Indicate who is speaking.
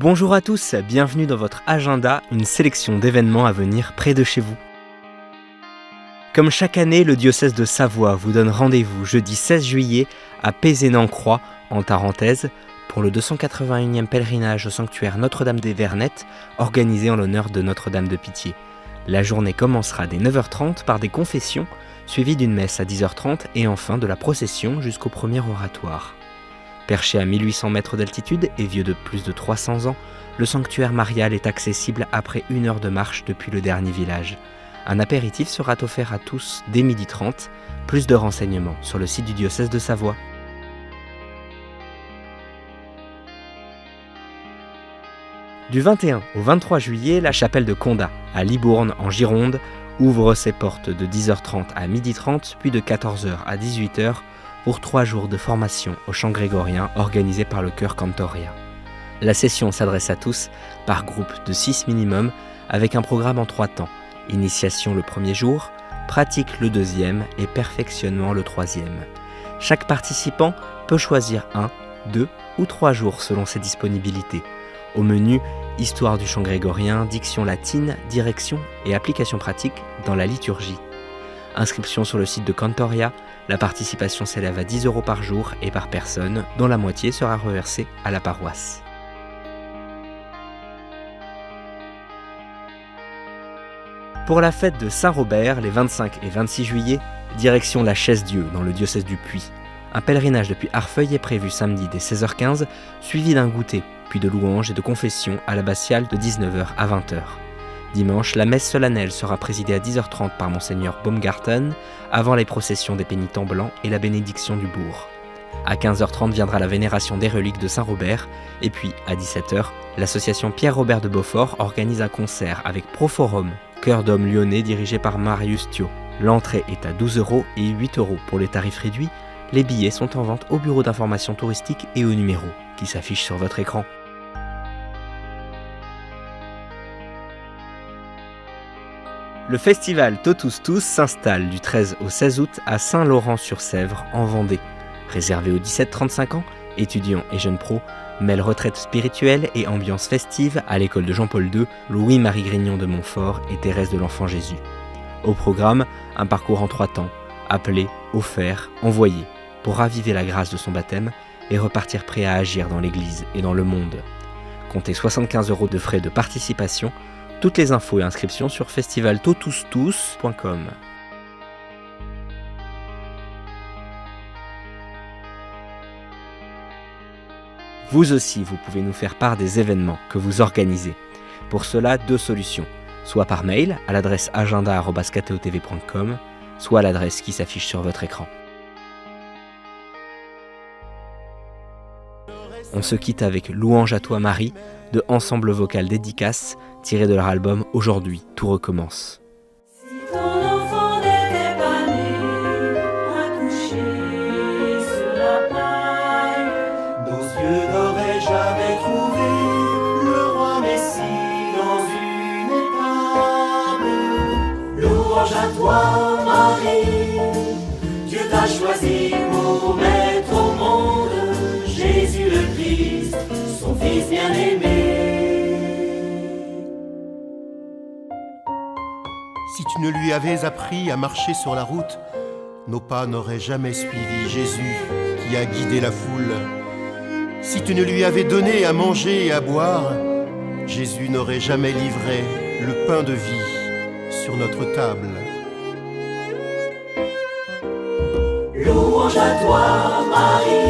Speaker 1: Bonjour à tous, bienvenue dans votre agenda, une sélection d'événements à venir près de chez vous. Comme chaque année, le diocèse de Savoie vous donne rendez-vous jeudi 16 juillet à Pézénan-Croix, en Tarentaise, pour le 281e pèlerinage au sanctuaire Notre-Dame des Vernettes, organisé en l'honneur de Notre-Dame de Pitié. La journée commencera dès 9h30 par des confessions, suivies d'une messe à 10h30 et enfin de la procession jusqu'au premier oratoire. Perché à 1800 mètres d'altitude et vieux de plus de 300 ans, le sanctuaire marial est accessible après 1 heure de marche depuis le dernier village. Un apéritif sera offert à tous dès 12h30. Plus de renseignements sur le site du diocèse de Savoie. Du 21 au 23 juillet, la chapelle de Condat, à Libourne en Gironde, ouvre ses portes de 10h30 à 12h30, puis de 14h à 18h, pour 3 jours de formation au chant grégorien organisé par le chœur Cantoria. La session s'adresse à tous, par groupe de 6 minimum, avec un programme en 3 temps. Initiation le premier jour, pratique le deuxième et perfectionnement le troisième. Chaque participant peut choisir 1, 2 ou 3 jours selon ses disponibilités. Au menu, histoire du chant grégorien, diction latine, direction et application pratique dans la liturgie. Inscription sur le site de Cantoria, la participation s'élève à 10 € par jour et par personne, dont la moitié sera reversée à la paroisse. Pour la fête de Saint-Robert, les 25 et 26 juillet, direction la Chaise-Dieu dans le diocèse du Puy. Un pèlerinage depuis Arfeuil est prévu samedi dès 16h15, suivi d'un goûter, puis de louanges et de confessions à l'abbatiale de 19h à 20h. Dimanche, la messe solennelle sera présidée à 10h30 par Monseigneur Baumgarten, avant les processions des pénitents blancs et la bénédiction du bourg. À 15h30 viendra la vénération des reliques de Saint-Robert, et puis à 17h, l'association Pierre-Robert de Beaufort organise un concert avec Proforum, chœur d'hommes lyonnais dirigé par Marius Thio. L'entrée est à 12 € et 8 € pour les tarifs réduits. Les billets sont en vente au bureau d'information touristique et au numéro qui s'affiche sur votre écran. Le festival Totus Tous s'installe du 13 au 16 août à Saint-Laurent-sur-Sèvre, en Vendée. Réservé aux 17-35 ans, étudiants et jeunes pros, mêle retraite spirituelle et ambiance festive à l'école de Jean-Paul II, Louis-Marie Grignon de Montfort et Thérèse de l'Enfant Jésus. Au programme, un parcours en 3 temps, appelé, offert, envoyé, pour raviver la grâce de son baptême et repartir prêt à agir dans l'Église et dans le monde. Comptez 75 € de frais de participation. Toutes les infos et inscriptions sur festivaltotustous.com. Vous aussi, vous pouvez nous faire part des événements que vous organisez. Pour cela, 2 solutions. Soit par mail à l'adresse agenda@kteotv.com, soit à l'adresse qui s'affiche sur votre écran. On se quitte avec Louange à toi Marie, de Ensemble Vocal Dédicace, tiré de leur album Aujourd'hui, tout recommence.
Speaker 2: Si ton enfant n'était pas né, accouché sur la paille,
Speaker 3: nos yeux n'auraient jamais trouvé le roi Messie dans une étable.
Speaker 2: louange à toi Marie, Dieu t'a choisi pour mettre au monde Jésus le Christ, son fils bien-aimé.
Speaker 3: Si tu ne lui avais appris à marcher sur la route, nos pas n'auraient jamais suivi Jésus qui a guidé la foule. Si tu ne lui avais donné à manger et à boire, Jésus n'aurait jamais livré le pain de vie sur notre table.
Speaker 2: Louange à toi Marie,